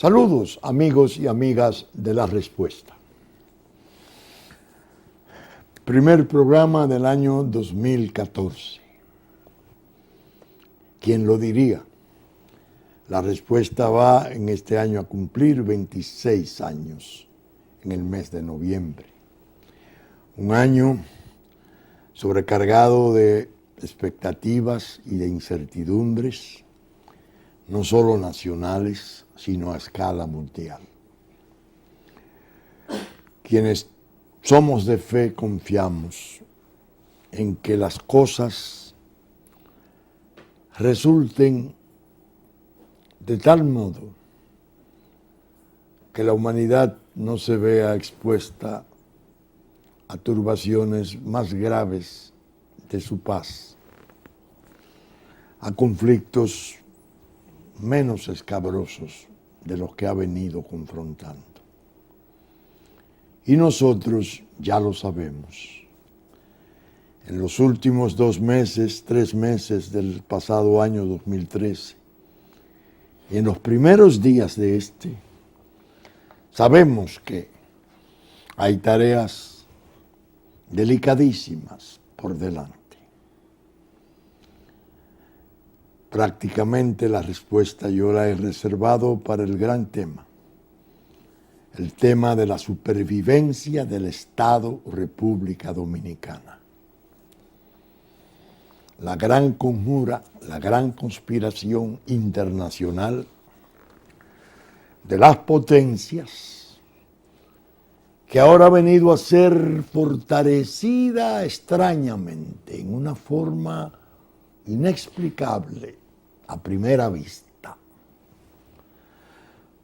Saludos, amigos y amigas de La Respuesta. Primer programa del año 2014. ¿Quién lo diría? La Respuesta va en este año a cumplir 26 años en el mes de noviembre. Un año sobrecargado de expectativas y de incertidumbres, no solo nacionales, sino a escala mundial. Quienes somos de fe confiamos en que las cosas resulten de tal modo que la humanidad no se vea expuesta a turbaciones más graves de su paz, a conflictos menos escabrosos de los que ha venido confrontando. Y nosotros ya lo sabemos. En los últimos 2 meses, 3 meses del pasado año 2013, y en los primeros días de este, sabemos que hay tareas delicadísimas por delante. Prácticamente la respuesta yo la he reservado para el gran tema, el tema de la supervivencia del Estado República Dominicana. La gran conjura, la gran conspiración internacional de las potencias que ahora ha venido a ser fortalecida extrañamente en una forma inexplicable a primera vista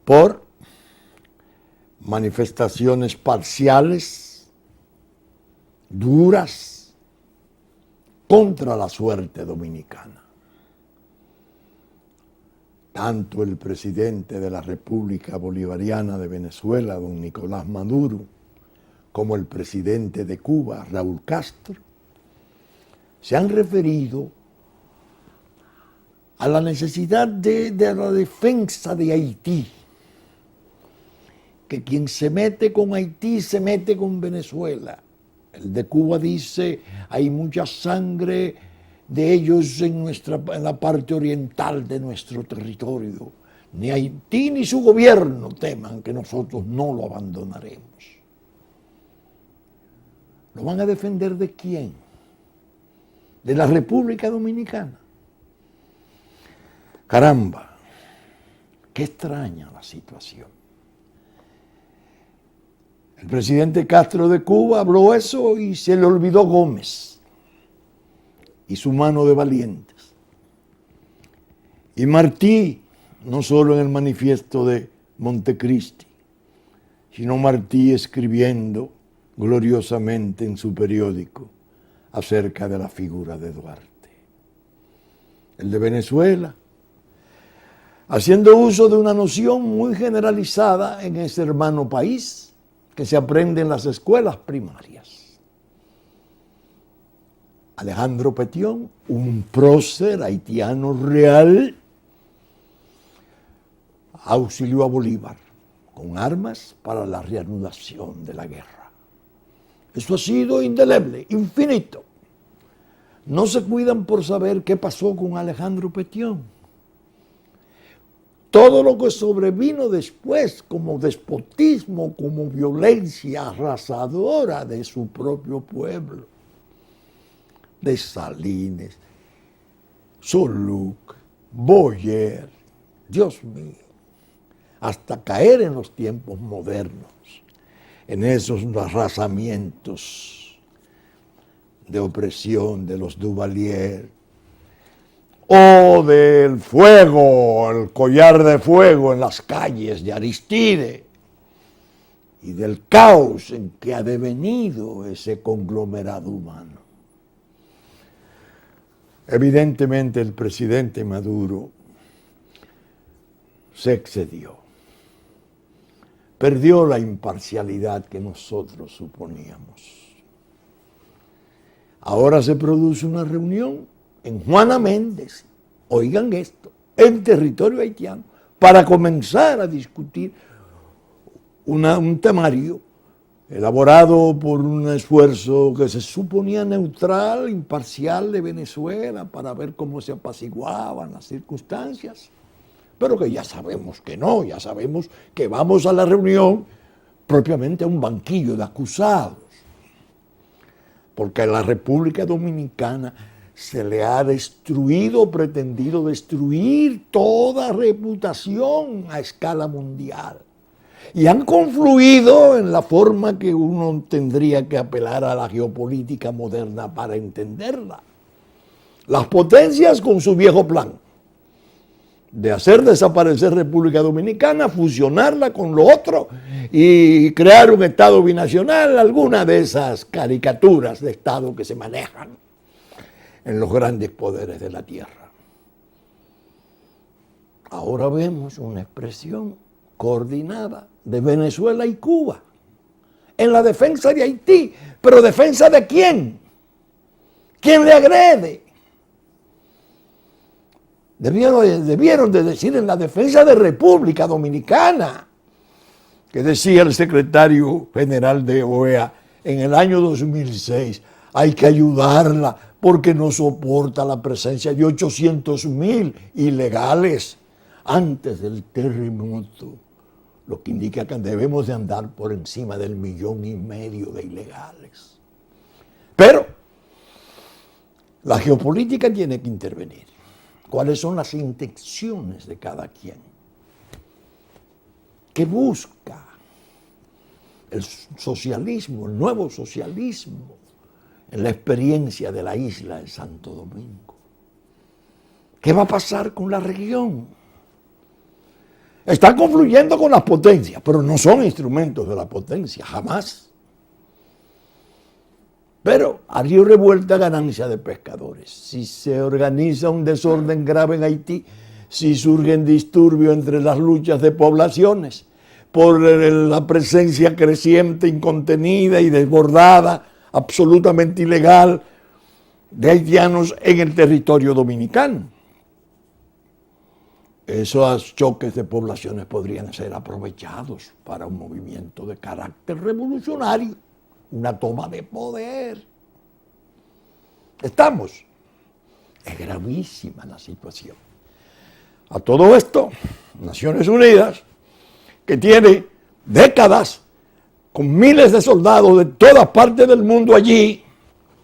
por manifestaciones parciales, duras, contra la suerte dominicana. Tanto el presidente de la República Bolivariana de Venezuela, don Nicolás Maduro, como el presidente de Cuba, Raúl Castro, se han referido a la necesidad de la defensa de Haití, que quien se mete con Haití se mete con Venezuela. El de Cuba dice, hay mucha sangre de ellos en la parte oriental de nuestro territorio. Ni Haití ni su gobierno teman que nosotros no lo abandonaremos. ¿Lo van a defender de quién? ¿De la República Dominicana? Caramba, qué extraña la situación. El presidente Castro de Cuba habló eso y se le olvidó Gómez y su mano de valientes. Y Martí, no solo en el manifiesto de Montecristi, sino Martí escribiendo gloriosamente en su periódico acerca de la figura de Duarte. El de Venezuela, haciendo uso de una noción muy generalizada en ese hermano país que se aprende en las escuelas primarias. Alejandro Petión, un prócer haitiano real, auxilió a Bolívar con armas para la reanudación de la guerra. Eso ha sido indeleble, infinito. No se cuidan por saber qué pasó con Alejandro Petión. Todo lo que sobrevino después como despotismo, como violencia arrasadora de su propio pueblo. De Salines, Soluc, Boyer, Dios mío, hasta caer en los tiempos modernos, en esos arrasamientos de opresión de los Duvalier, o del fuego, el collar de fuego en las calles de Aristide, y del caos en que ha devenido ese conglomerado humano. Evidentemente el presidente Maduro se excedió, perdió la imparcialidad que nosotros suponíamos. Ahora se produce una reunión en Juana Méndez, oigan esto, en territorio haitiano, para comenzar a discutir un temario elaborado por un esfuerzo que se suponía neutral, imparcial de Venezuela para ver cómo se apaciguaban las circunstancias, pero que ya sabemos que no, ya sabemos que vamos a la reunión propiamente a un banquillo de acusados, porque a la República Dominicana se le ha destruido, pretendido destruir toda reputación a escala mundial. Y han confluido en la forma que uno tendría que apelar a la geopolítica moderna para entenderla. Las potencias con su viejo plan de hacer desaparecer República Dominicana, fusionarla con lo otro y crear un Estado binacional, alguna de esas caricaturas de Estado que se manejan en los grandes poderes de la tierra. Ahora vemos una expresión coordinada de Venezuela y Cuba en la defensa de Haití. ¿Pero defensa de quién? ¿Quién le agrede? Debieron de decir en la defensa de República Dominicana, que decía el secretario general de OEA en el año 2006, hay que ayudarla porque no soporta la presencia de 800,000 ilegales antes del terremoto, lo que indica que debemos de andar por encima del 1,5 millones de ilegales. Pero la geopolítica tiene que intervenir. ¿Cuáles son las intenciones de cada quien? ¿Qué busca el socialismo, el nuevo socialismo, en la experiencia de la isla de Santo Domingo? ¿Qué va a pasar con la región? Están confluyendo con las potencias, pero no son instrumentos de la potencia, jamás. Pero a río revuelta, ganancia de pescadores. Si se organiza un desorden grave en Haití, si surgen disturbios entre las luchas de poblaciones, por la presencia creciente, incontenida y desbordada, absolutamente ilegal, de haitianos en el territorio dominicano. Esos choques de poblaciones podrían ser aprovechados para un movimiento de carácter revolucionario, una toma de poder. Estamos. Es gravísima la situación. A todo esto, Naciones Unidas, que tiene décadas con miles de soldados de todas partes del mundo allí,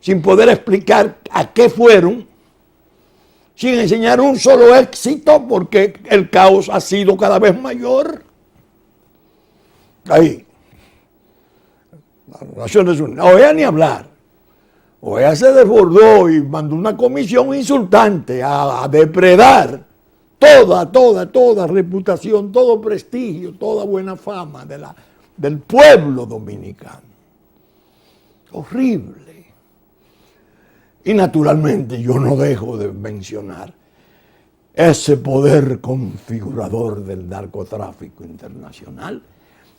sin poder explicar a qué fueron, sin enseñar un solo éxito, porque el caos ha sido cada vez mayor. Ahí. Las Naciones Unidas. OEA ni hablar. OEA se desbordó y mandó una comisión insultante a depredar toda reputación, todo prestigio, toda buena fama del pueblo dominicano. Horrible. Y naturalmente yo no dejo de mencionar ese poder configurador del narcotráfico internacional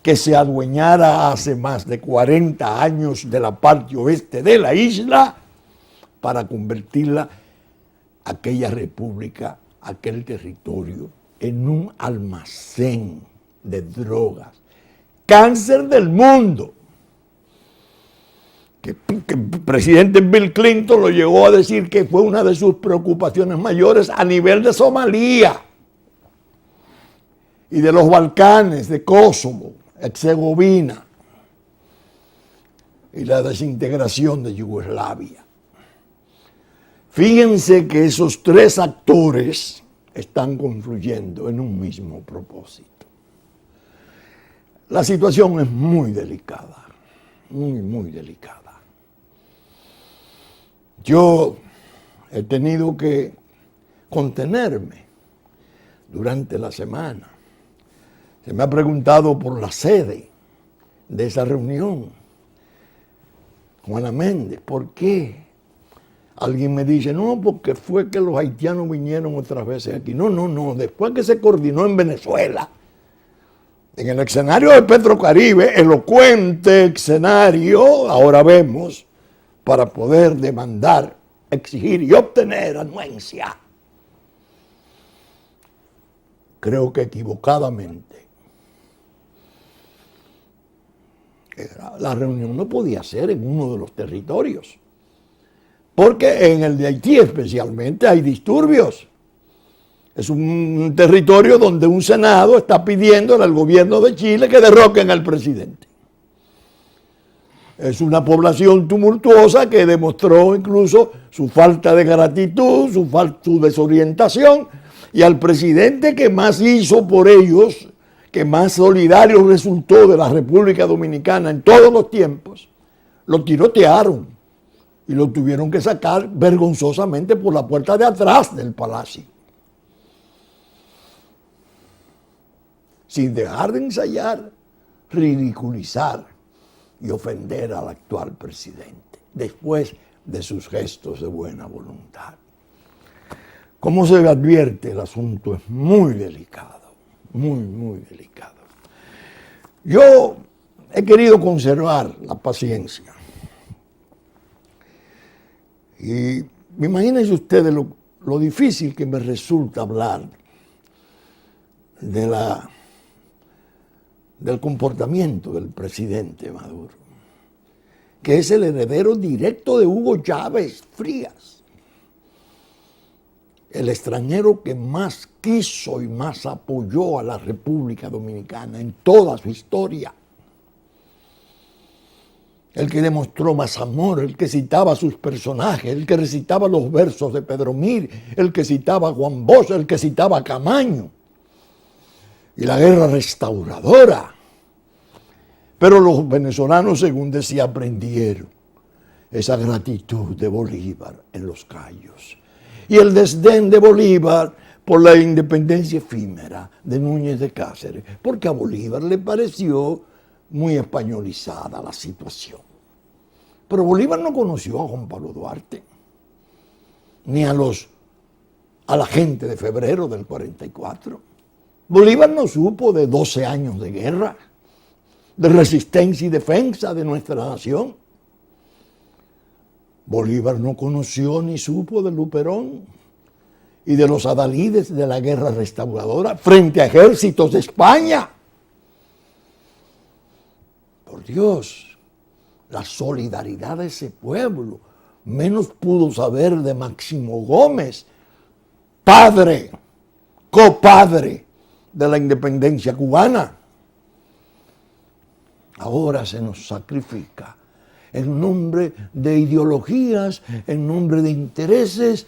que se adueñara hace más de 40 años de la parte oeste de la isla para convertirla, aquella república, aquel territorio, en un almacén de drogas. Cáncer del mundo. Que el presidente Bill Clinton lo llegó a decir que fue una de sus preocupaciones mayores a nivel de Somalia y de los Balcanes, de Kosovo, Herzegovina y la desintegración de Yugoslavia. Fíjense que esos tres actores están confluyendo en un mismo propósito. La situación es muy delicada, muy delicada. Yo he tenido que contenerme durante la semana. Se me ha preguntado por la sede de esa reunión. Juana Méndez, ¿por qué? Alguien me dice, no, porque fue que los haitianos vinieron otras veces aquí. No, después que se coordinó en Venezuela, en el escenario de Petrocaribe, elocuente escenario, ahora vemos, para poder demandar, exigir y obtener anuencia. creo que equivocadamente. La reunión no podía ser en uno de los territorios, porque en el de Haití especialmente hay disturbios. Es un territorio donde un Senado está pidiendo al gobierno de Chile que derroquen al presidente. Es una población tumultuosa que demostró incluso su falta de gratitud, su desorientación, y al presidente que más hizo por ellos, que más solidario resultó de la República Dominicana en todos los tiempos, lo tirotearon y lo tuvieron que sacar vergonzosamente por la puerta de atrás del palacio, sin dejar de ensayar, ridiculizar y ofender al actual presidente, después de sus gestos de buena voluntad. Como se advierte, el asunto es muy delicado, muy delicado. Yo he querido conservar la paciencia. Y imagínense ustedes lo difícil que me resulta hablar del comportamiento del presidente Maduro, que es el heredero directo de Hugo Chávez Frías, el extranjero que más quiso y más apoyó a la República Dominicana en toda su historia, el que demostró más amor, el que citaba a sus personajes, el que recitaba los versos de Pedro Mir, el que citaba a Juan Bosch, el que citaba a Camaño, y la guerra restauradora. Pero los venezolanos, según decía, aprendieron esa gratitud de Bolívar en los Cayos y el desdén de Bolívar por la independencia efímera de Núñez de Cáceres, porque a Bolívar le pareció muy españolizada la situación. Pero Bolívar no conoció a Juan Pablo Duarte, ni a la gente de febrero del 44. Bolívar no supo de 12 años de guerra, de resistencia y defensa de nuestra nación. Bolívar no conoció ni supo de Luperón y de los adalides de la guerra restauradora frente a ejércitos de España. Por Dios, la solidaridad de ese pueblo menos pudo saber de Máximo Gómez, padre, copadre de la independencia cubana. Ahora se nos sacrifica en nombre de ideologías, en nombre de intereses.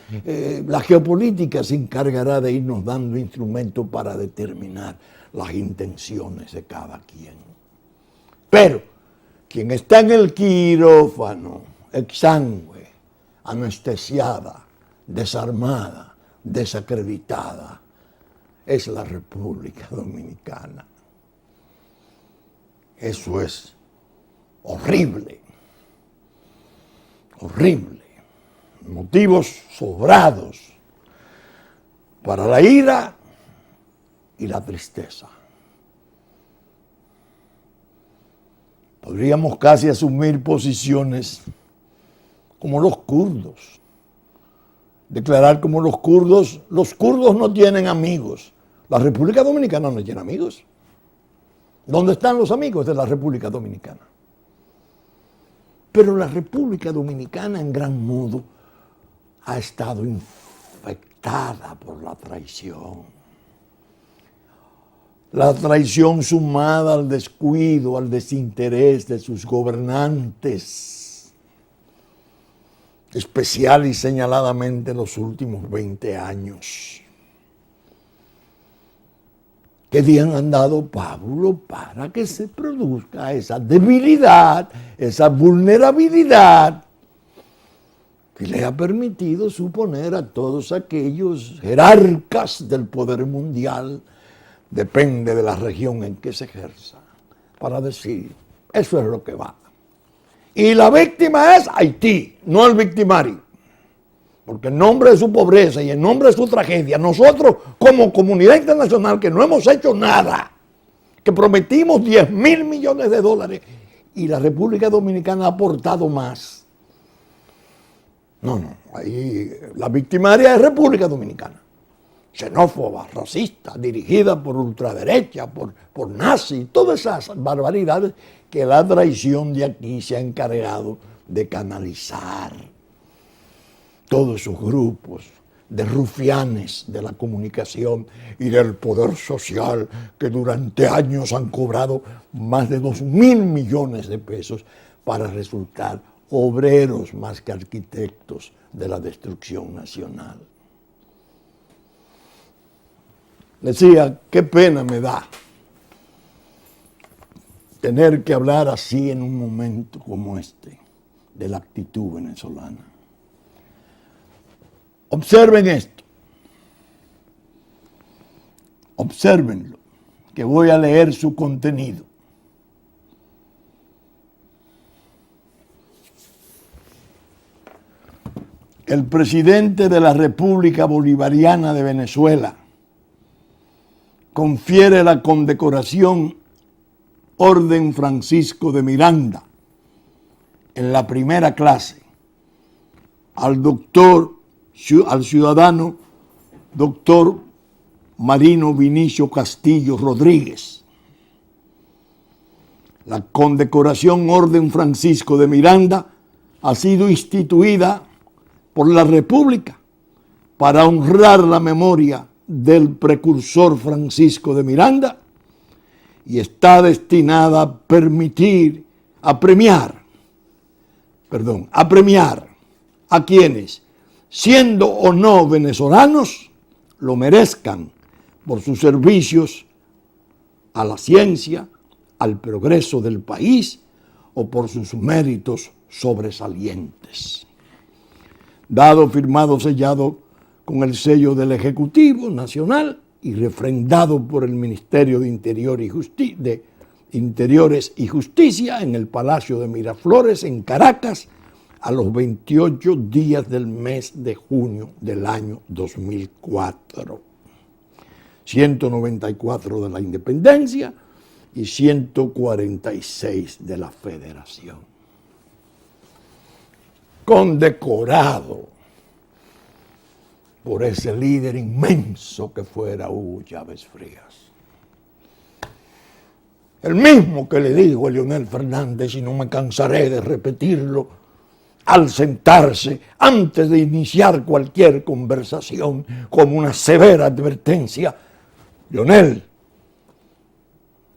La geopolítica se encargará de irnos dando instrumentos para determinar las intenciones de cada quien. Pero quien está en el quirófano, exangüe, anestesiada, desarmada, desacreditada, es la República Dominicana. Eso es horrible, horrible. Motivos sobrados para la ira y la tristeza. Podríamos casi asumir posiciones como los kurdos. Declarar como los kurdos no tienen amigos. La República Dominicana no tiene amigos. ¿Dónde están los amigos de la República Dominicana? Pero la República Dominicana en gran modo ha estado infectada por la traición. La traición sumada al descuido, al desinterés de sus gobernantes, especial y señaladamente en los últimos 20 años. ¿Qué día han dado, Pablo, para que se produzca esa debilidad, esa vulnerabilidad que le ha permitido suponer a todos aquellos jerarcas del poder mundial, depende de la región en que se ejerza, para decir, eso es lo que va? Y la víctima es Haití, no el victimario. Porque en nombre de su pobreza y en nombre de su tragedia, nosotros como comunidad internacional que no hemos hecho nada, que prometimos 10.000 millones de dólares y la República Dominicana ha aportado más. No, ahí la victimaria es República Dominicana. xenófoba, racista, dirigida por ultraderecha, por nazis, todas esas barbaridades que la traición de aquí se ha encargado de canalizar. Todos esos grupos de rufianes de la comunicación y del poder social que durante años han cobrado más de 2.000 millones de pesos para resultar obreros más que arquitectos de la destrucción nacional. Decía, qué pena me da tener que hablar así en un momento como este de la actitud venezolana. Observen esto, obsérvenlo, que voy a leer su contenido. El presidente de la República Bolivariana de Venezuela confiere la condecoración Orden Francisco de Miranda en la primera clase al ciudadano doctor Marino Vinicio Castillo Rodríguez. La condecoración Orden Francisco de Miranda ha sido instituida por la República para honrar la memoria del precursor Francisco de Miranda y está destinada a premiar a quienes, siendo o no venezolanos, lo merezcan por sus servicios a la ciencia, al progreso del país o por sus méritos sobresalientes. Dado, firmado, sellado con el sello del Ejecutivo Nacional y refrendado por el Ministerio de Interiores y Justicia en el Palacio de Miraflores, en Caracas, a los 28 días del mes de junio del año 2004. 194 de la independencia y 146 de la federación. Condecorado por ese líder inmenso que fuera Hugo Chávez Frías. El mismo que le dijo a Leonel Fernández, y no me cansaré de repetirlo, al sentarse, antes de iniciar cualquier conversación, como una severa advertencia: Leonel,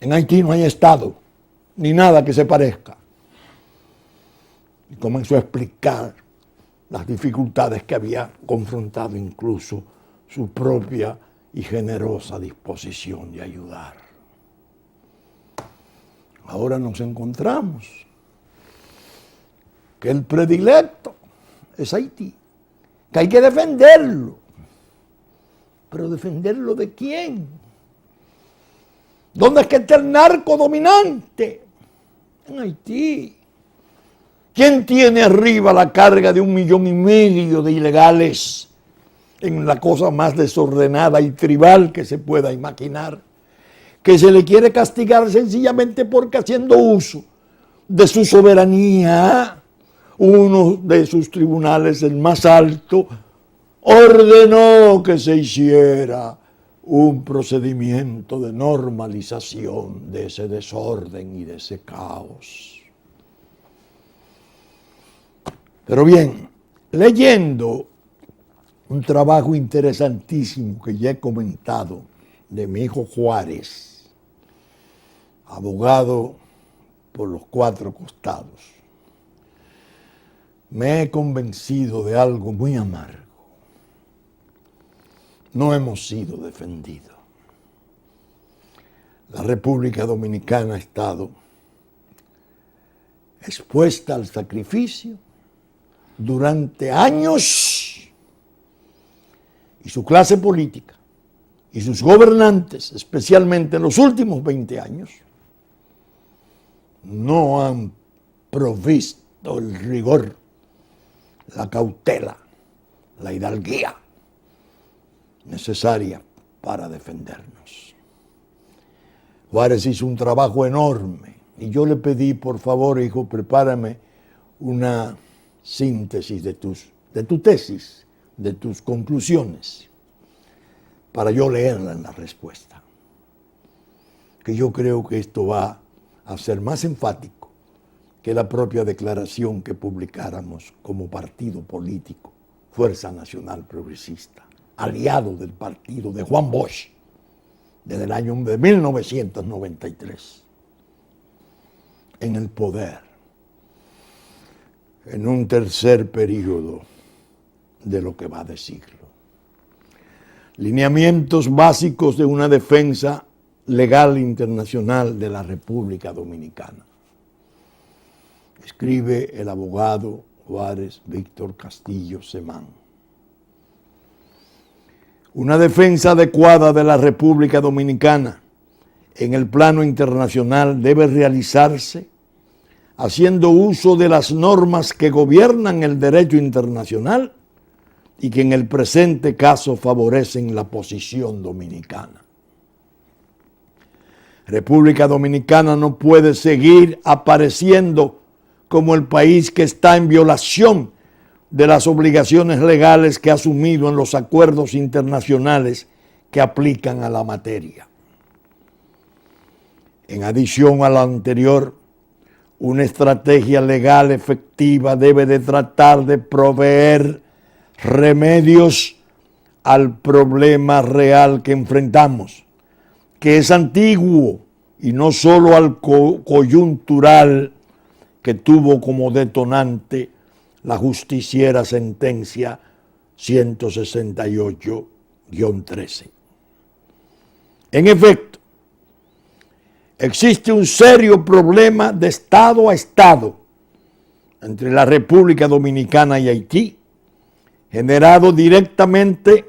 en Haití no hay Estado, ni nada que se parezca. Y comenzó a explicar las dificultades que había confrontado incluso su propia y generosa disposición de ayudar. Ahora nos encontramos que el predilecto es Haití, que hay que defenderlo. ¿Pero defenderlo de quién? ¿Dónde es que está el narco dominante? En Haití. ¿Quién tiene arriba la carga de 1,5 millones de ilegales en la cosa más desordenada y tribal que se pueda imaginar? Que se le quiere castigar sencillamente porque, haciendo uso de su soberanía, uno de sus tribunales, el más alto, ordenó que se hiciera un procedimiento de normalización de ese desorden y de ese caos. Pero bien, leyendo un trabajo interesantísimo que ya he comentado de mi hijo Juárez, abogado por los 4 costados, me he convencido de algo muy amargo. No hemos sido defendidos. La República Dominicana ha estado expuesta al sacrificio durante años, y su clase política y sus gobernantes, especialmente en los últimos 20 años, no han provisto el rigor, la cautela, la hidalguía necesaria para defendernos. Juárez hizo un trabajo enorme y yo le pedí, por favor, hijo, prepárame una síntesis de tu tesis, de tus conclusiones. para yo leerla en la respuesta. Que yo creo que esto va a ser más enfático que la propia declaración que publicáramos como partido político, Fuerza Nacional Progresista, aliado del partido de Juan Bosch, desde el año de 1993, en el poder, en un tercer periodo de lo que va de siglo. Lineamientos básicos de una defensa legal internacional de la República Dominicana. Escribe el abogado Juárez Víctor Castillo Semán. Una defensa adecuada de la República Dominicana en el plano internacional debe realizarse haciendo uso de las normas que gobiernan el derecho internacional y que en el presente caso favorecen la posición dominicana. República Dominicana no puede seguir apareciendo como el país que está en violación de las obligaciones legales que ha asumido en los acuerdos internacionales que aplican a la materia. En adición a lo anterior, una estrategia legal efectiva debe de tratar de proveer remedios al problema real que enfrentamos, que es antiguo y no solo al coyuntural que tuvo como detonante la justiciera sentencia 168-13. En efecto, existe un serio problema de Estado a Estado entre la República Dominicana y Haití, generado directamente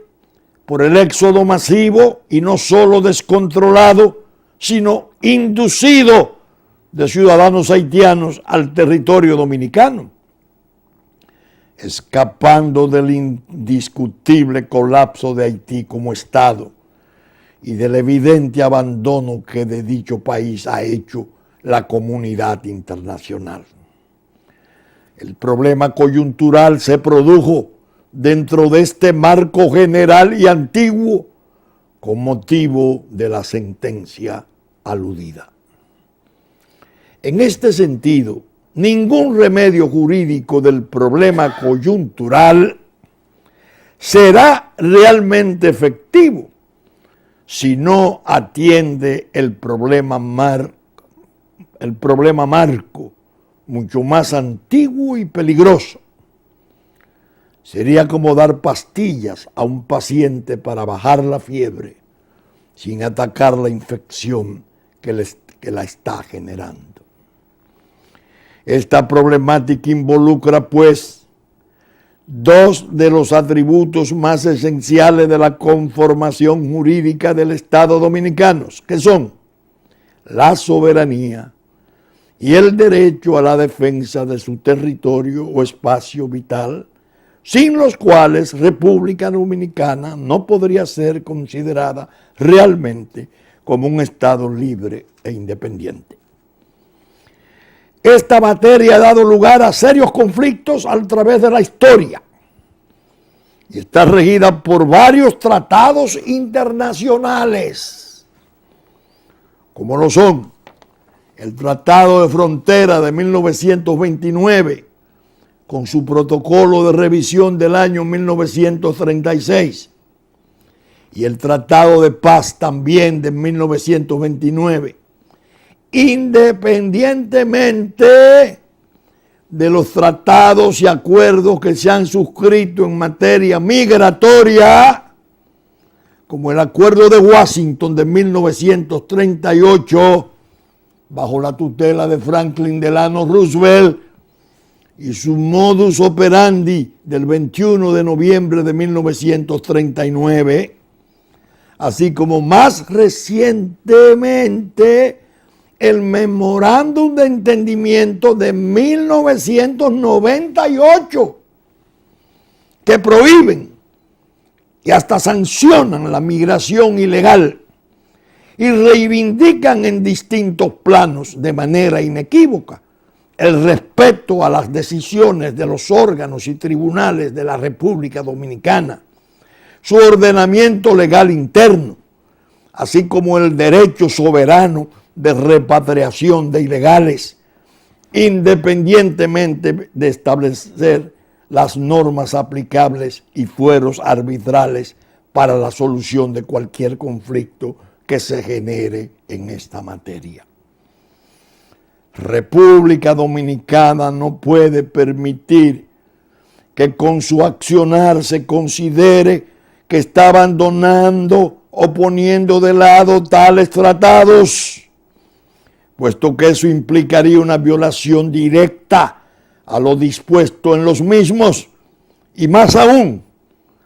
por el éxodo masivo y no solo descontrolado, sino inducido de ciudadanos haitianos al territorio dominicano, escapando del indiscutible colapso de Haití como Estado y del evidente abandono que de dicho país ha hecho la comunidad internacional. El problema coyuntural se produjo dentro de este marco general y antiguo con motivo de la sentencia aludida. En este sentido, ningún remedio jurídico del problema coyuntural será realmente efectivo si no atiende el problema marco, mucho más antiguo y peligroso. Sería como dar pastillas a un paciente para bajar la fiebre sin atacar la infección que la está generando. Esta problemática involucra, pues, dos de los atributos más esenciales de la conformación jurídica del Estado dominicano, que son la soberanía y el derecho a la defensa de su territorio o espacio vital, sin los cuales República Dominicana no podría ser considerada realmente como un Estado libre e independiente. Esta materia ha dado lugar a serios conflictos a través de la historia y está regida por varios tratados internacionales, como lo son el Tratado de Frontera de 1929, con su protocolo de revisión del año 1936, y el Tratado de Paz también de 1929, independientemente de los tratados y acuerdos que se han suscrito en materia migratoria, como el Acuerdo de Washington de 1938, bajo la tutela de Franklin Delano Roosevelt, y su modus operandi del 21 de noviembre de 1939, así como más recientemente el Memorándum de Entendimiento de 1998, que prohíben y hasta sancionan la migración ilegal y reivindican en distintos planos de manera inequívoca el respeto a las decisiones de los órganos y tribunales de la República Dominicana su ordenamiento legal interno, así como el derecho soberano de repatriación de ilegales, independientemente de establecer las normas aplicables y fueros arbitrales para la solución de cualquier conflicto que se genere en esta materia. República Dominicana no puede permitir que con su accionar se considere que está abandonando o poniendo de lado tales tratados, puesto que eso implicaría una violación directa a lo dispuesto en los mismos y más aún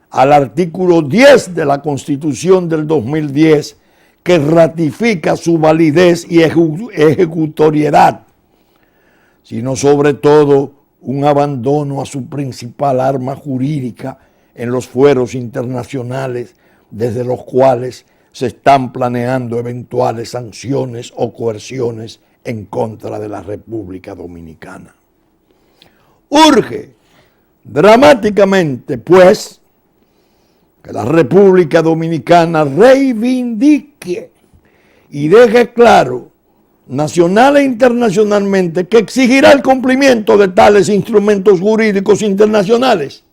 al artículo 10 de la Constitución del 2010, que ratifica su validez y ejecutoriedad, sino sobre todo un abandono a su principal arma jurídica en los fueros internacionales desde los cuales se están planeando eventuales sanciones o coerciones en contra de la República Dominicana. Urge dramáticamente, pues, que la República Dominicana reivindique y deje claro, nacional e internacionalmente, que exigirá el cumplimiento de tales instrumentos jurídicos internacionales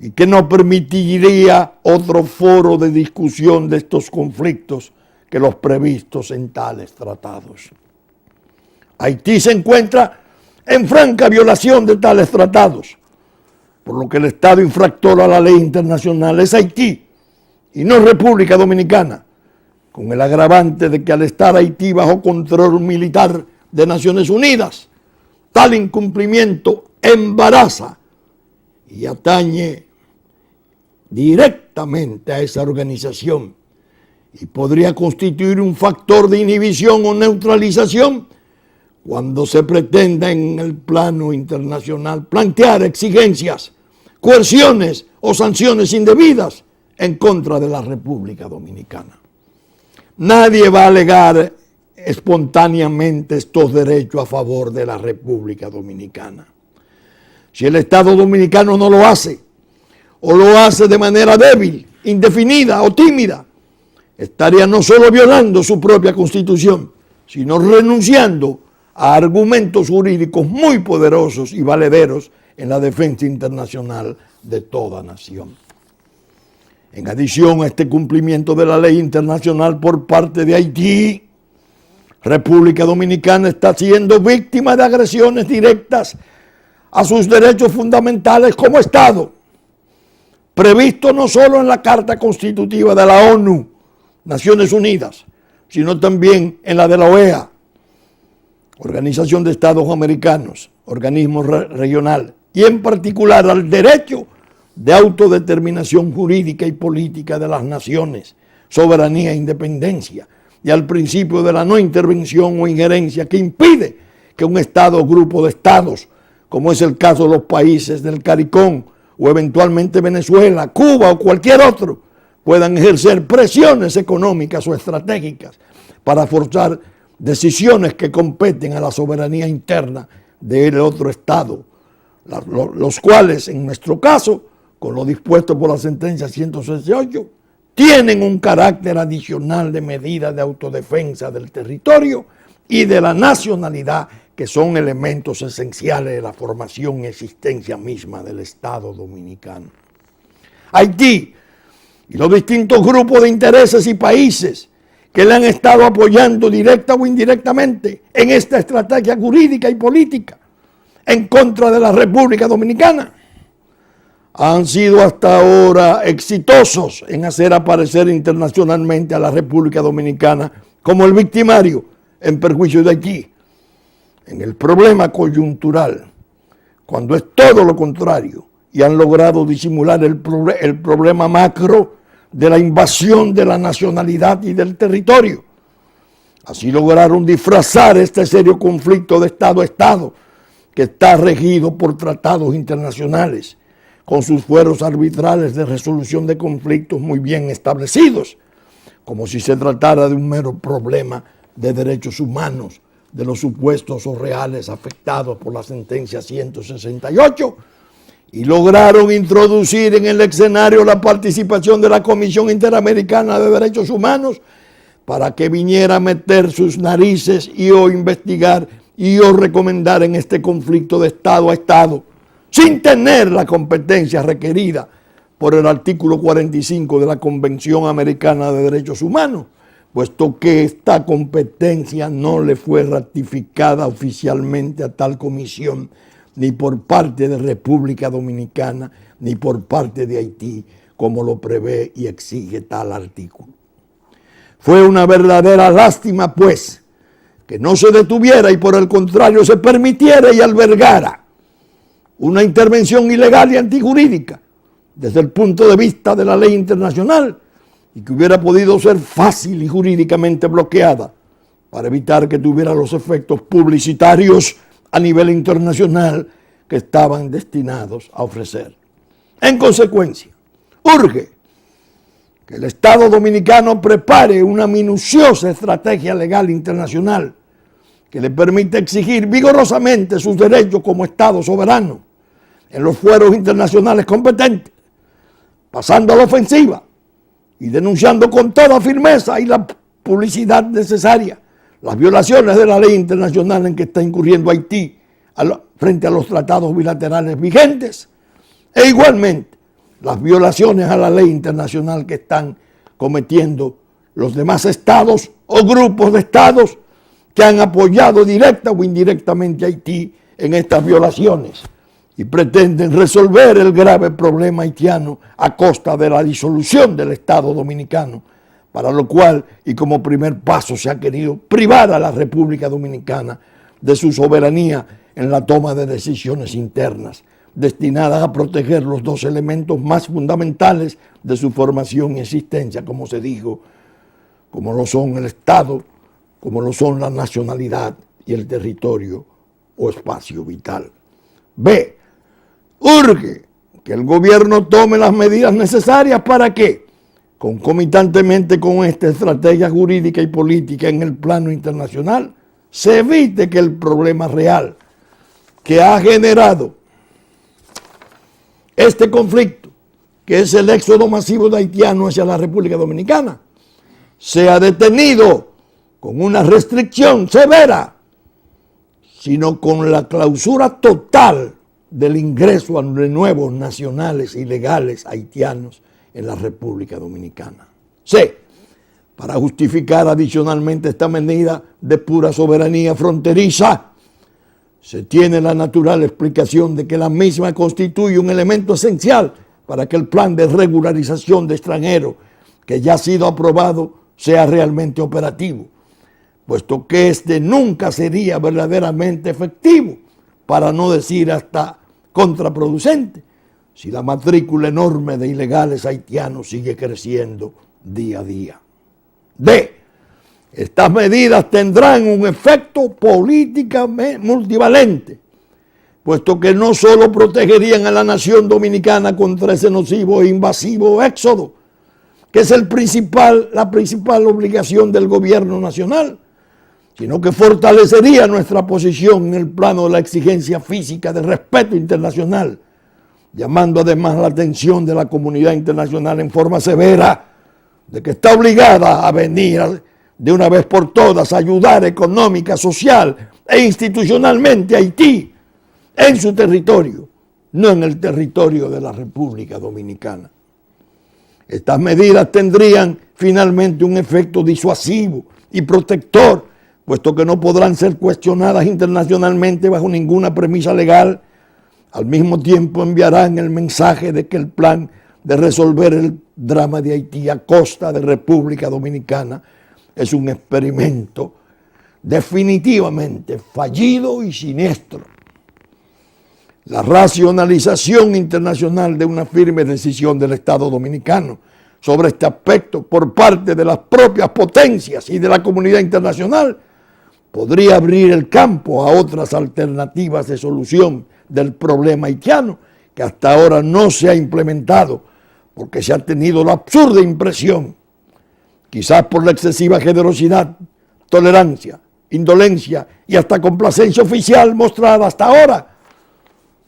y que no permitiría otro foro de discusión de estos conflictos que los previstos en tales tratados. Haití se encuentra en franca violación de tales tratados, por lo que el Estado infractor a la ley internacional es Haití y no República Dominicana, con el agravante de que al estar Haití bajo control militar de Naciones Unidas, tal incumplimiento embaraza y atañe directamente a esa organización y podría constituir un factor de inhibición o neutralización cuando se pretenda en el plano internacional plantear exigencias, coerciones o sanciones indebidas en contra de la República Dominicana. Nadie va a alegar espontáneamente estos derechos a favor de la República Dominicana. Si el Estado dominicano no lo hace, o lo hace de manera débil, indefinida o tímida, estaría no solo violando su propia Constitución, sino renunciando a argumentos jurídicos muy poderosos y valederos en la defensa internacional de toda nación. En adición a este cumplimiento de la ley internacional por parte de Haití, República Dominicana está siendo víctima de agresiones directas a sus derechos fundamentales como Estado, previsto no solo en la Carta Constitutiva de la ONU, Naciones Unidas, sino también en la de la OEA, Organización de Estados Americanos, organismo regional, y en particular al derecho de autodeterminación jurídica y política de las naciones, soberanía e independencia, y al principio de la no intervención o injerencia que impide que un Estado o grupo de Estados, como es el caso de los países del CARICOM o eventualmente Venezuela, Cuba o cualquier otro, puedan ejercer presiones económicas o estratégicas para forzar decisiones que competen a la soberanía interna del otro Estado, los cuales, en nuestro caso, con lo dispuesto por la sentencia 168, tienen un carácter adicional de medida de autodefensa del territorio y de la nacionalidad, que son elementos esenciales de la formación y existencia misma del Estado dominicano. Haití y los distintos grupos de intereses y países que le han estado apoyando directa o indirectamente en esta estrategia jurídica y política en contra de la República Dominicana, han sido hasta ahora exitosos en hacer aparecer internacionalmente a la República Dominicana como el victimario en perjuicio de Haití, en el problema coyuntural, cuando es todo lo contrario, y han logrado disimular el problema macro de la invasión de la nacionalidad y del territorio. Así lograron disfrazar este serio conflicto de Estado a Estado, que está regido por tratados internacionales, con sus fueros arbitrales de resolución de conflictos muy bien establecidos, como si se tratara de un mero problema de derechos humanos de los supuestos o reales afectados por la sentencia 168 y lograron introducir en el escenario la participación de la Comisión Interamericana de Derechos Humanos para que viniera a meter sus narices y o investigar y o recomendar en este conflicto de Estado a Estado, sin tener la competencia requerida por el artículo 45 de la Convención Americana de Derechos Humanos, puesto que esta competencia no le fue ratificada oficialmente a tal comisión, ni por parte de República Dominicana, ni por parte de Haití, como lo prevé y exige tal artículo. Fue una verdadera lástima, pues, que no se detuviera y por el contrario se permitiera y albergara una intervención ilegal y antijurídica desde el punto de vista de la ley internacional y que hubiera podido ser fácil y jurídicamente bloqueada para evitar que tuviera los efectos publicitarios a nivel internacional que estaban destinados a ofrecer. En consecuencia, urge que el Estado dominicano prepare una minuciosa estrategia legal internacional que le permita exigir vigorosamente sus derechos como Estado soberano en los fueros internacionales competentes, pasando a la ofensiva y denunciando con toda firmeza y la publicidad necesaria las violaciones de la ley internacional en que está incurriendo Haití frente a los tratados bilaterales vigentes e igualmente las violaciones a la ley internacional que están cometiendo los demás estados o grupos de estados que han apoyado directa o indirectamente a Haití en estas violaciones y pretenden resolver el grave problema haitiano a costa de la disolución del Estado dominicano, para lo cual y como primer paso se ha querido privar a la República Dominicana de su soberanía en la toma de decisiones internas, destinadas a proteger los dos elementos más fundamentales de su formación y existencia, como se dijo, como lo son el Estado, como lo son la nacionalidad y el territorio o espacio vital. B. Urge que el gobierno tome las medidas necesarias para que, concomitantemente con esta estrategia jurídica y política en el plano internacional, se evite que el problema real que ha generado este conflicto, que es el éxodo masivo de haitianos hacia la República Dominicana, sea detenido con una restricción severa, sino con la clausura total del ingreso de nuevos nacionales ilegales haitianos en la República Dominicana. C. Para justificar adicionalmente esta medida de pura soberanía fronteriza, se tiene la natural explicación de que la misma constituye un elemento esencial para que el plan de regularización de extranjeros que ya ha sido aprobado sea realmente operativo, puesto que este nunca sería verdaderamente efectivo, para no decir hasta contraproducente, si la matrícula enorme de ilegales haitianos sigue creciendo día a día. D. Estas medidas tendrán un efecto políticamente multivalente, puesto que no solo protegerían a la nación dominicana contra ese nocivo e invasivo éxodo, que es la principal obligación del gobierno nacional, sino que fortalecería nuestra posición en el plano de la exigencia física de respeto internacional, llamando además la atención de la comunidad internacional en forma severa de que está obligada a venir de una vez por todas a ayudar económica, social e institucionalmente a Haití en su territorio, no en el territorio de la República Dominicana. Estas medidas tendrían finalmente un efecto disuasivo y protector, puesto que no podrán ser cuestionadas internacionalmente bajo ninguna premisa legal. Al mismo tiempo enviarán el mensaje de que el plan de resolver el drama de Haití a costa de República Dominicana es un experimento definitivamente fallido y siniestro. La racionalización internacional de una firme decisión del Estado dominicano sobre este aspecto por parte de las propias potencias y de la comunidad internacional podría abrir el campo a otras alternativas de solución del problema haitiano que hasta ahora no se ha implementado porque se ha tenido la absurda impresión, quizás por la excesiva generosidad, tolerancia, indolencia y hasta complacencia oficial mostrada hasta ahora,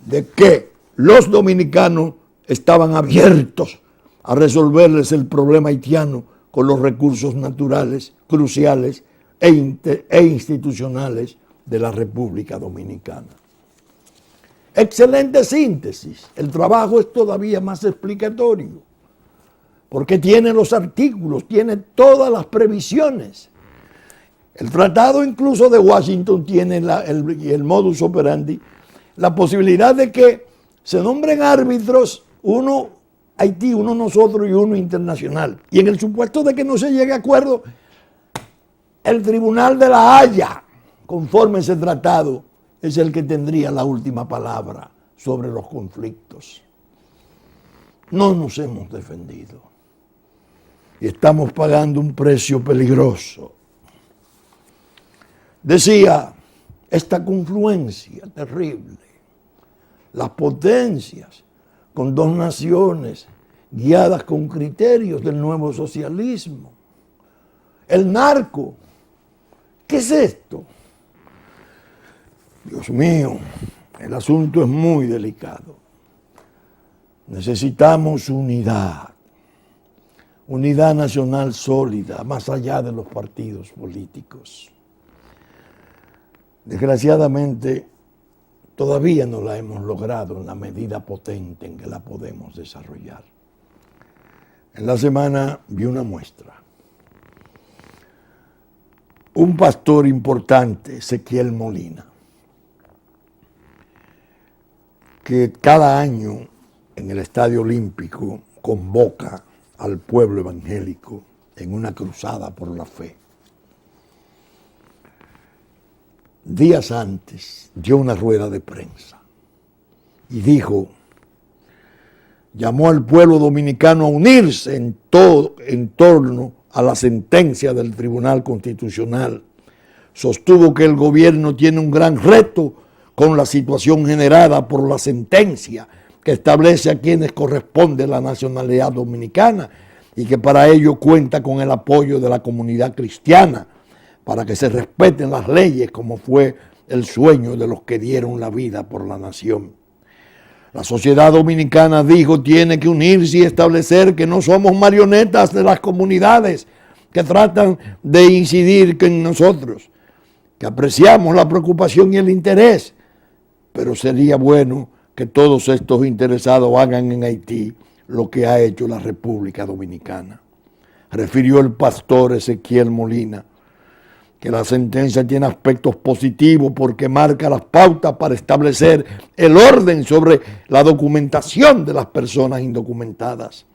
de que los dominicanos estaban abiertos a resolverles el problema haitiano con los recursos naturales, cruciales e institucionales de la República Dominicana. Excelente síntesis. El trabajo es todavía más explicatorio, porque tiene los artículos, tiene todas las previsiones. El tratado incluso de Washington tiene el modus operandi, la posibilidad de que se nombren árbitros, uno Haití, uno nosotros y uno internacional. Y en el supuesto de que no se llegue a acuerdo, el Tribunal de la Haya, conforme ese tratado, es el que tendría la última palabra sobre los conflictos. No nos hemos defendido y estamos pagando un precio peligroso. Decía, esta confluencia terrible, las potencias con dos naciones guiadas con criterios del nuevo socialismo, el narco, ¿qué es esto? Dios mío, el asunto es muy delicado. Necesitamos unidad nacional sólida, más allá de los partidos políticos. Desgraciadamente, todavía no la hemos logrado en la medida potente en que la podemos desarrollar. En la semana vi una muestra. Un pastor importante, Ezequiel Molina, que cada año en el Estadio Olímpico convoca al pueblo evangélico en una cruzada por la fe. Días antes dio una rueda de prensa y dijo, llamó al pueblo dominicano a unirse en torno a la sentencia del Tribunal Constitucional. Sostuvo que el gobierno tiene un gran reto con la situación generada por la sentencia que establece a quienes corresponde la nacionalidad dominicana y que para ello cuenta con el apoyo de la comunidad cristiana para que se respeten las leyes como fue el sueño de los que dieron la vida por la nación. La sociedad dominicana, dijo, tiene que unirse y establecer que no somos marionetas de las comunidades que tratan de incidir en nosotros, que apreciamos la preocupación y el interés, pero sería bueno que todos estos interesados hagan en Haití lo que ha hecho la República Dominicana. Refirió el pastor Ezequiel Molina que la sentencia tiene aspectos positivos porque marca las pautas para establecer el orden sobre la documentación de las personas indocumentadas.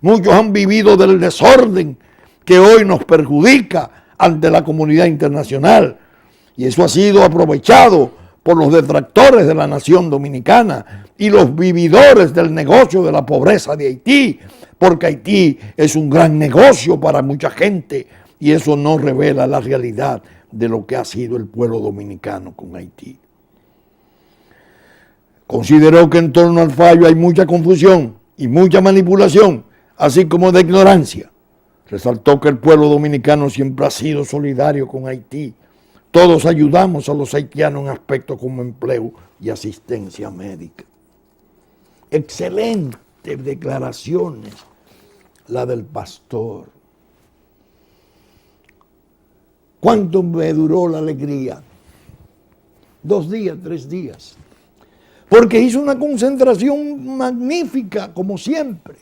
Muchos han vivido del desorden que hoy nos perjudica ante la comunidad internacional y eso ha sido aprovechado por los detractores de la nación dominicana y los vividores del negocio de la pobreza de Haití, porque Haití es un gran negocio para mucha gente y eso no revela la realidad de lo que ha sido el pueblo dominicano con Haití. Consideró que en torno al fallo hay mucha confusión y mucha manipulación, así como de ignorancia. Resaltó que el pueblo dominicano siempre ha sido solidario con Haití. Todos ayudamos a los haitianos en aspectos como empleo y asistencia médica. Excelentes declaraciones la del pastor. ¿Cuánto me duró la alegría? 2 días, 3 días. Porque hizo una concentración magnífica, como siempre,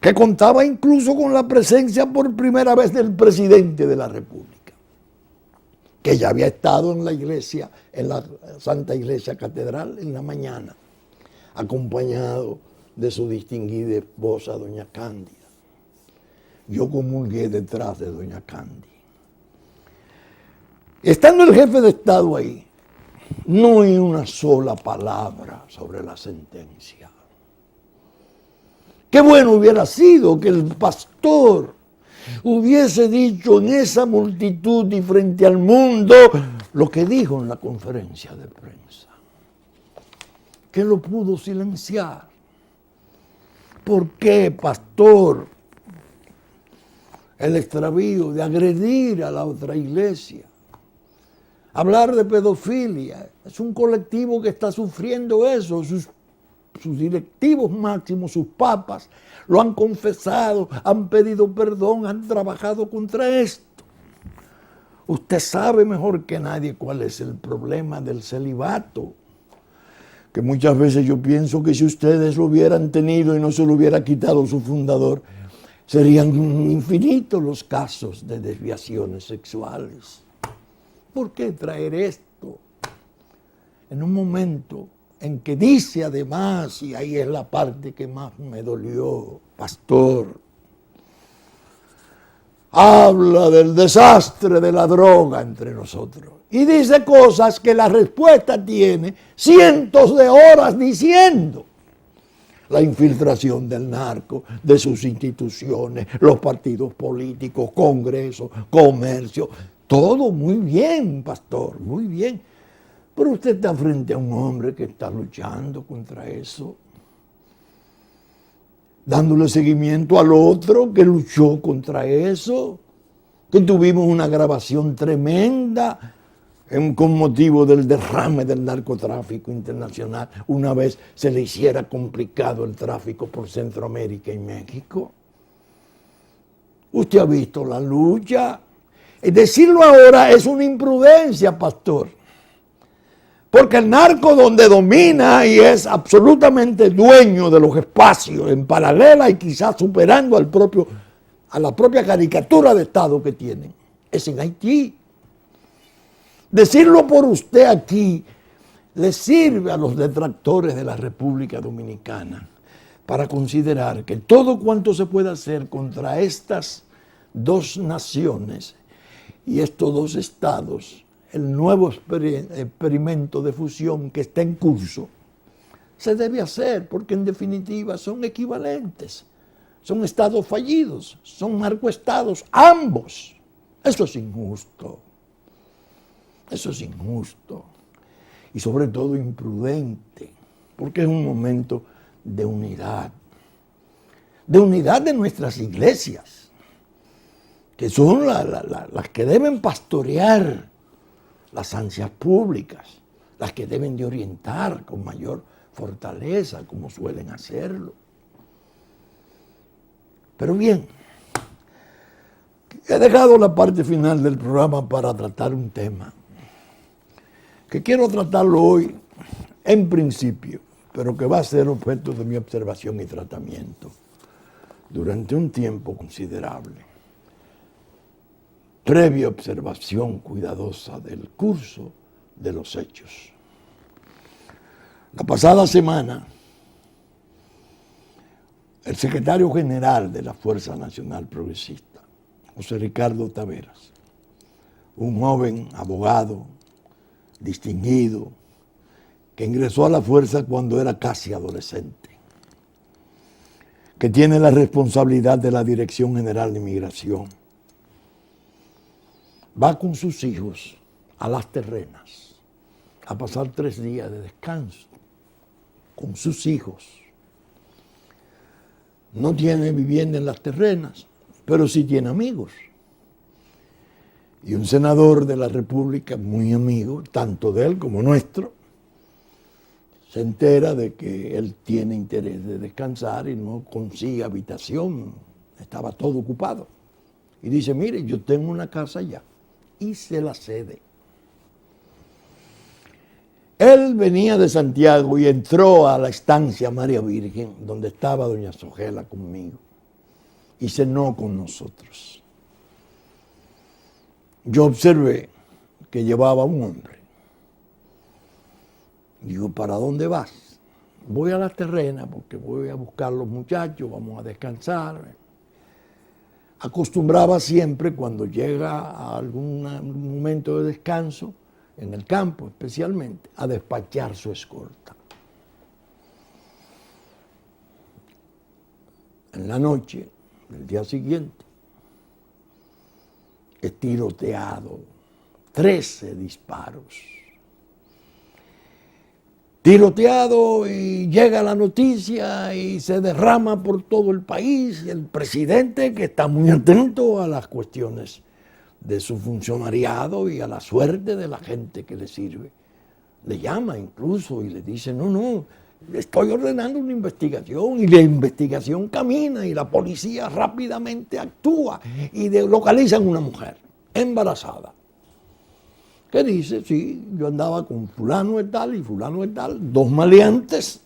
que contaba incluso con la presencia por primera vez del presidente de la República, que ya había estado en la iglesia, en la Santa Iglesia Catedral en la mañana, acompañado de su distinguida esposa, doña Cándida. Yo comulgué detrás de doña Cándida. Estando el jefe de Estado ahí, no hay una sola palabra sobre la sentencia. Qué bueno hubiera sido que el pastor hubiese dicho en esa multitud y frente al mundo lo que dijo en la conferencia de prensa. Que lo pudo silenciar. ¿Por qué, pastor? El extravío de agredir a la otra iglesia. Hablar de pedofilia. Es un colectivo que está sufriendo eso. Sus sus directivos máximos, sus papas, lo han confesado, han pedido perdón, han trabajado contra esto. Usted sabe mejor que nadie cuál es el problema del celibato, que muchas veces yo pienso que si ustedes lo hubieran tenido y no se lo hubiera quitado su fundador, serían infinitos los casos de desviaciones sexuales. ¿Por qué traer esto en un momento en que dice además, y ahí es la parte que más me dolió, pastor, habla del desastre de la droga entre nosotros y dice cosas que la respuesta tiene cientos de horas diciendo? La infiltración del narco, de sus instituciones, los partidos políticos, congresos, comercio, todo muy bien, pastor, muy bien. Pero usted está frente a un hombre que está luchando contra eso, dándole seguimiento al otro que luchó contra eso, que tuvimos una grabación tremenda con motivo del derrame del narcotráfico internacional, una vez se le hiciera complicado el tráfico por Centroamérica y México. Usted ha visto la lucha. Decirlo ahora es una imprudencia, pastor. Porque el narco donde domina y es absolutamente dueño de los espacios en paralela y quizás superando a la propia caricatura de Estado que tienen, es en Haití. Decirlo por usted aquí le sirve a los detractores de la República Dominicana para considerar que todo cuanto se pueda hacer contra estas dos naciones y estos dos estados, el nuevo experimento de fusión que está en curso, se debe hacer porque en definitiva son equivalentes, son estados fallidos, son narcoestados, ambos. Eso es injusto. Eso es injusto y sobre todo imprudente, porque es un momento de unidad de nuestras iglesias, que son las que deben pastorear las ansias públicas, las que deben de orientar con mayor fortaleza, como suelen hacerlo. Pero bien, he dejado la parte final del programa para tratar un tema que quiero tratarlo hoy en principio, pero que va a ser objeto de mi observación y tratamiento durante un tiempo considerable. Previa observación cuidadosa del curso de los hechos. La pasada semana, el secretario general de la Fuerza Nacional Progresista, José Ricardo Taveras, un joven abogado distinguido, que ingresó a la fuerza cuando era casi adolescente, que tiene la responsabilidad de la Dirección General de Inmigración, va con sus hijos a Las Terrenas a pasar 3 días de descanso con sus hijos. No tiene vivienda en Las Terrenas, pero sí tiene amigos. Y un senador de la República, muy amigo, tanto de él como nuestro, se entera de que él tiene interés de descansar y no consigue habitación, estaba todo ocupado. Y dice, mire, yo tengo una casa allá, y se la cede. Él venía de Santiago y entró a la estancia María Virgen, donde estaba doña Sogela conmigo, y cenó con nosotros. Yo observé que llevaba un hombre. Digo, ¿para dónde vas? Voy a Las Terrenas porque voy a buscar a los muchachos, vamos a descansar. Acostumbraba siempre cuando llega a algún momento de descanso, en el campo especialmente, a despachar su escolta. En la noche del día siguiente, es tiroteado, 13 disparos. Tiroteado y llega la noticia y se derrama por todo el país. El presidente, que está muy atento a las cuestiones de su funcionariado y a la suerte de la gente que le sirve, le llama incluso y le dice, no, estoy ordenando una investigación y la investigación camina y la policía rápidamente actúa y localizan una mujer embarazada. Que dice, sí, yo andaba con fulano de tal y fulano de tal, dos maleantes,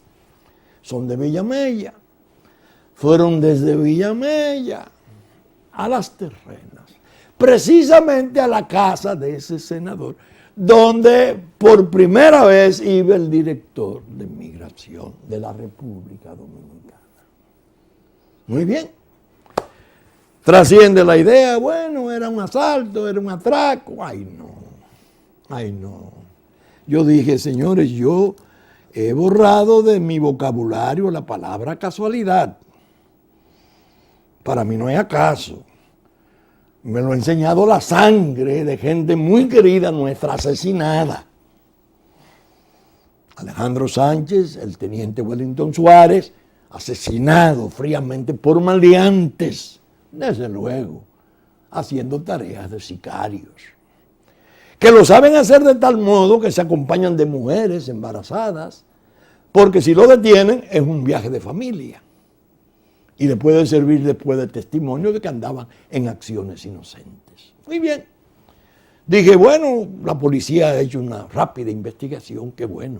son de Villamella. Fueron desde Villamella a Las Terrenas, precisamente a la casa de ese senador, donde por primera vez iba el director de Migración de la República Dominicana. Muy bien. Trasciende la idea, bueno, era un asalto, era un atraco. Ay, no. Yo dije, señores, yo he borrado de mi vocabulario la palabra casualidad. Para mí no hay acaso. Me lo ha enseñado la sangre de gente muy querida nuestra asesinada. Alejandro Sánchez, el teniente Wellington Suárez, asesinado fríamente por maleantes, desde luego, haciendo tareas de sicarios, que lo saben hacer de tal modo que se acompañan de mujeres embarazadas, porque si lo detienen es un viaje de familia. Y le puede servir después de testimonio de que andaban en acciones inocentes. Muy bien. Dije, bueno, la policía ha hecho una rápida investigación, qué bueno.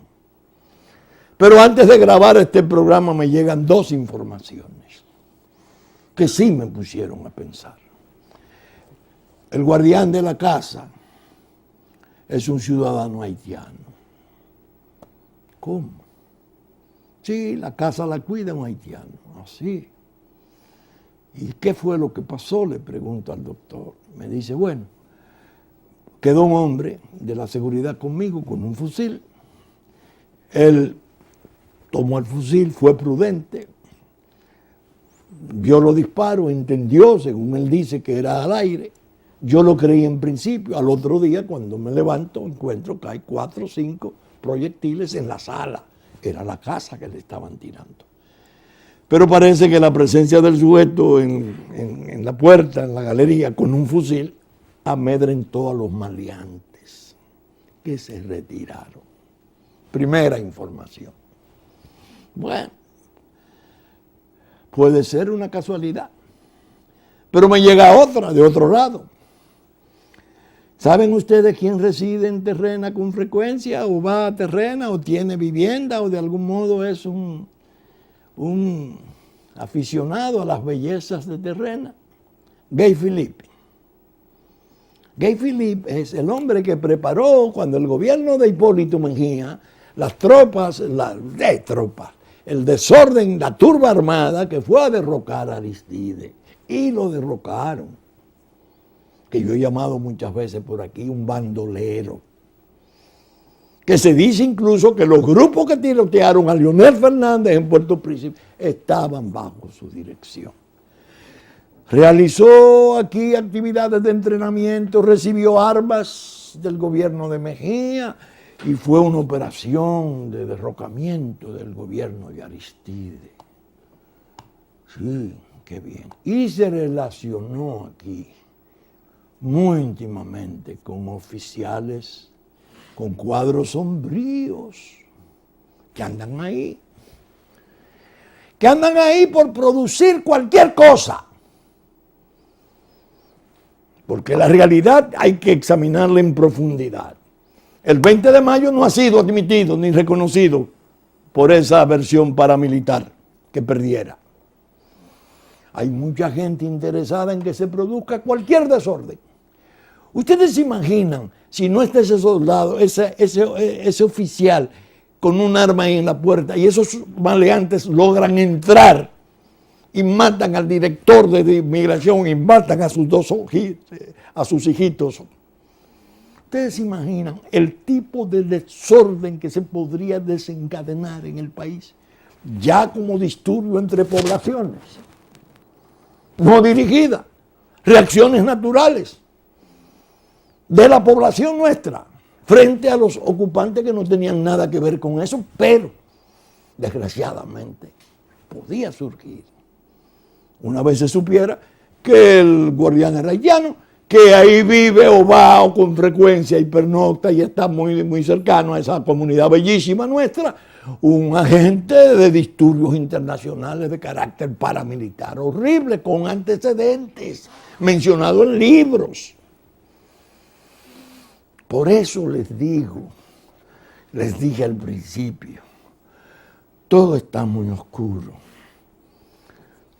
Pero antes de grabar este programa me llegan dos informaciones que sí me pusieron a pensar. El guardián de la casa es un ciudadano haitiano. ¿Cómo? Sí, la casa la cuida un haitiano, así. ¿Y qué fue lo que pasó? Le pregunto al doctor. Me dice, bueno, quedó un hombre de la seguridad conmigo con un fusil. Él tomó el fusil, fue prudente, vio los disparos, entendió, según él dice, que era al aire. Yo lo creí en principio. Al otro día, cuando me levanto, encuentro que hay 4 o 5 proyectiles en la sala. Era la casa que le estaban tirando. Pero parece que la presencia del sujeto en la puerta, en la galería, con un fusil, amedrentó a los maleantes, que se retiraron. Primera información. Bueno, puede ser una casualidad. Pero me llega otra, de otro lado. ¿Saben ustedes quién reside en Terrena con frecuencia? ¿O va a Terrena? ¿O tiene vivienda? ¿O de algún modo es un aficionado a las bellezas de Terrena? Gay Philippe. Gay Philippe es el hombre que preparó cuando el gobierno de Hipólito Mejía las tropas, el desorden, la turba armada que fue a derrocar a Aristide. Y lo derrocaron. Que yo he llamado muchas veces por aquí un bandolero. Que se dice incluso que los grupos que tirotearon a Leonel Fernández en Puerto Príncipe estaban bajo su dirección. Realizó aquí actividades de entrenamiento, recibió armas del gobierno de Mejía y fue una operación de derrocamiento del gobierno de Aristide. Sí, qué bien. Y se relacionó aquí muy íntimamente con oficiales con cuadros sombríos que andan ahí por producir cualquier cosa, porque la realidad hay que examinarla en profundidad. El 20 de mayo no ha sido admitido ni reconocido por esa versión paramilitar que perdiera. Hay mucha gente interesada en que se produzca cualquier desorden. Ustedes se imaginan, si no está ese soldado, ese oficial con un arma ahí en la puerta y esos maleantes logran entrar y matan al director de inmigración y matan a sus hijitos. Ustedes se imaginan el tipo de desorden que se podría desencadenar en el país, ya como disturbio entre poblaciones, no dirigida, reacciones naturales de la población nuestra frente a los ocupantes que no tenían nada que ver con eso, pero desgraciadamente podía surgir. Una vez se supiera que el guardián era haitiano, que ahí vive o va o con frecuencia y pernocta y está muy, muy cercano a esa comunidad bellísima nuestra, un agente de disturbios internacionales de carácter paramilitar, horrible, con antecedentes, mencionado en libros. Por eso les dije al principio, todo está muy oscuro,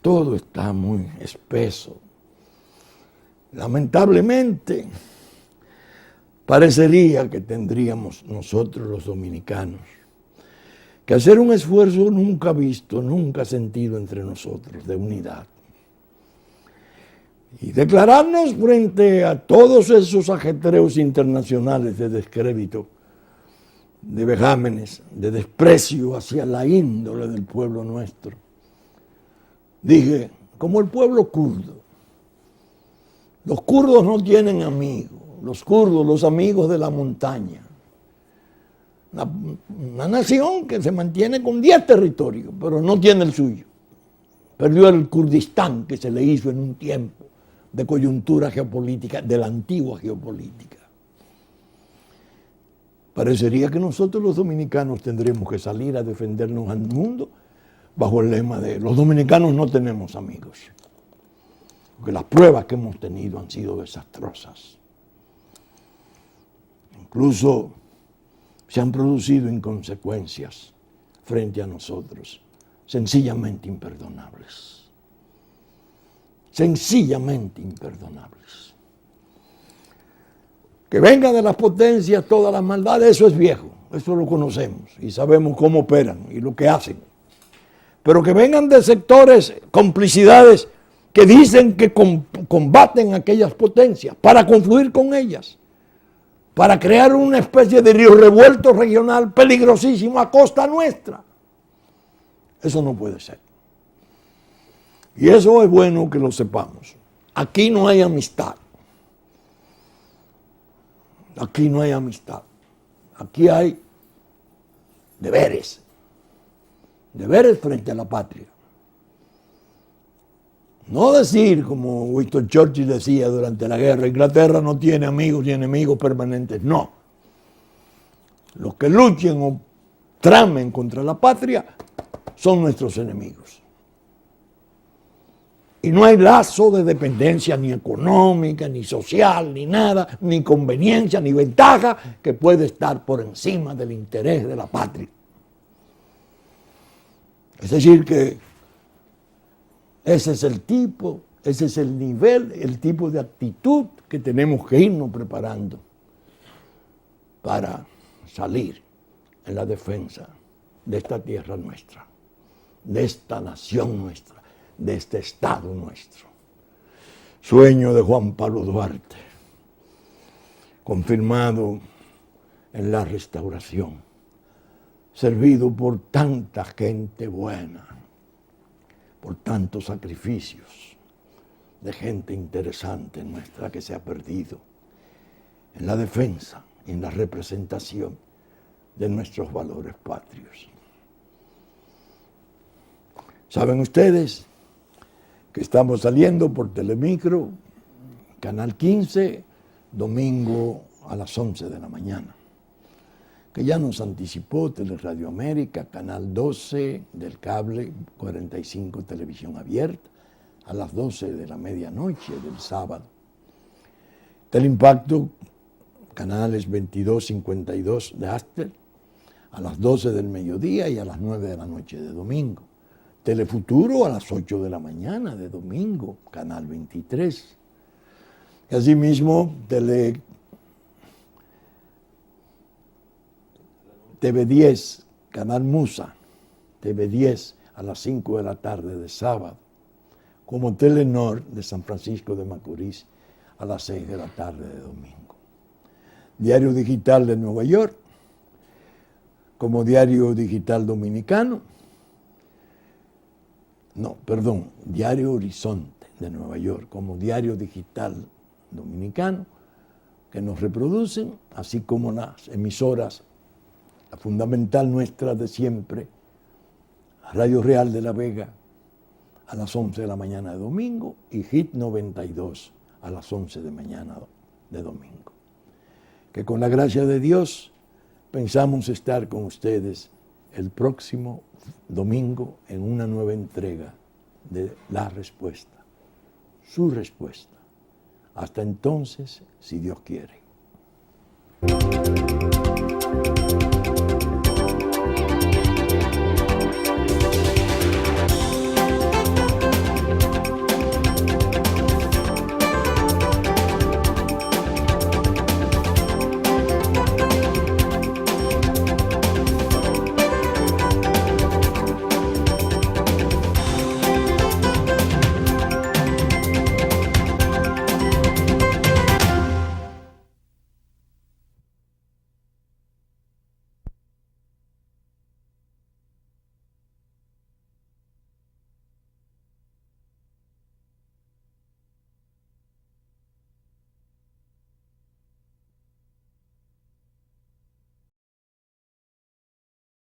todo está muy espeso. Lamentablemente, parecería que tendríamos nosotros los dominicanos que hacer un esfuerzo nunca visto, nunca sentido entre nosotros, de unidad. Y declararnos frente a todos esos ajetreos internacionales de descrédito, de vejámenes, de desprecio hacia la índole del pueblo nuestro. Dije, como el pueblo kurdo. Los kurdos no tienen amigos, los kurdos, los amigos de la montaña. Una nación que se mantiene con 10 territorios, pero no tiene el suyo. Perdió el Kurdistán que se le hizo en un tiempo de coyuntura geopolítica, de la antigua geopolítica. Parecería que nosotros los dominicanos tendremos que salir a defendernos al mundo bajo el lema de los dominicanos no tenemos amigos. Porque las pruebas que hemos tenido han sido desastrosas. Incluso se han producido inconsecuencias frente a nosotros, sencillamente imperdonables. Sencillamente imperdonables. Que venga de las potencias todas las maldades, eso es viejo, eso lo conocemos y sabemos cómo operan y lo que hacen. Pero que vengan de sectores, complicidades, que dicen que combaten aquellas potencias para confluir con ellas, para crear una especie de río revuelto regional peligrosísimo a costa nuestra. Eso no puede ser. Y eso es bueno que lo sepamos. Aquí no hay amistad. Aquí no hay amistad. Aquí hay deberes. Deberes frente a la patria. No decir, como Winston Churchill decía durante la guerra, Inglaterra no tiene amigos ni enemigos permanentes. No. Los que luchen o tramen contra la patria son nuestros enemigos. Y no hay lazo de dependencia ni económica, ni social, ni nada, ni conveniencia, ni ventaja que puede estar por encima del interés de la patria. Es decir que ese es el tipo, ese es el nivel, el tipo de actitud que tenemos que irnos preparando para salir en la defensa de esta tierra nuestra, de esta nación nuestra, de este Estado nuestro. Sueño de Juan Pablo Duarte, confirmado en la Restauración, servido por tanta gente buena, por tantos sacrificios de gente interesante nuestra que se ha perdido en la defensa, en la representación de nuestros valores patrios. ¿Saben ustedes que estamos saliendo por Telemicro, Canal 15, domingo a las 11 de la mañana? Que ya nos anticipó Teleradio América, Canal 12 del cable, 45 Televisión Abierta, a las 12 de la medianoche del sábado. Teleimpacto, canales 22, 52 de Astel, a las 12 del mediodía y a las 9 de la noche de domingo. Telefuturo a las 8 de la mañana de domingo, Canal 23. Y asimismo, TV10, Canal Musa, TV10 a las 5 de la tarde de sábado, como Telenor de San Francisco de Macorís a las 6 de la tarde de domingo. Diario Digital de Nueva York, como Diario Digital Dominicano, Diario Horizonte de Nueva York, como Diario Digital Dominicano, que nos reproducen, así como las emisoras, la fundamental nuestra de siempre, Radio Real de la Vega, a las 11 de la mañana de domingo, y Hit 92, a las 11 de mañana de domingo. Que con la gracia de Dios pensamos estar con ustedes el próximo domingo en una nueva entrega de La Respuesta, su respuesta. Hasta entonces, si Dios quiere.